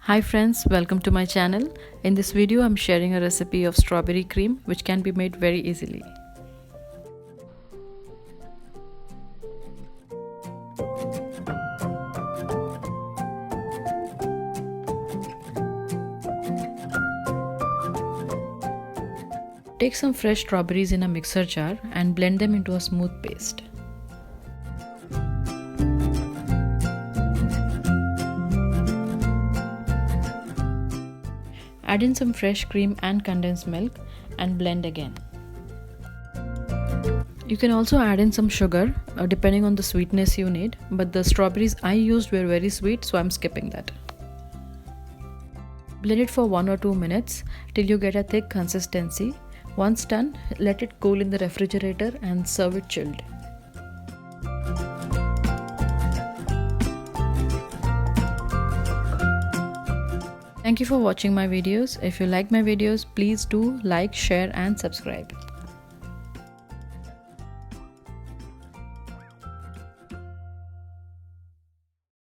Hi friends, welcome to my channel. In this video I'm sharing a recipe of strawberry cream which can be made very easily. Take some fresh strawberries in a mixer jar and blend them into a smooth paste. Add in some fresh cream and condensed milk and blend again. You can also add in some sugar depending on the sweetness you need, but the strawberries I used were very sweet, so I'm skipping that. Blend it for 1 or 2 minutes till you get a thick consistency. Once done, let it cool in the refrigerator and serve it chilled. Thank you for watching my videos. If you like my videos, please do like, share and subscribe.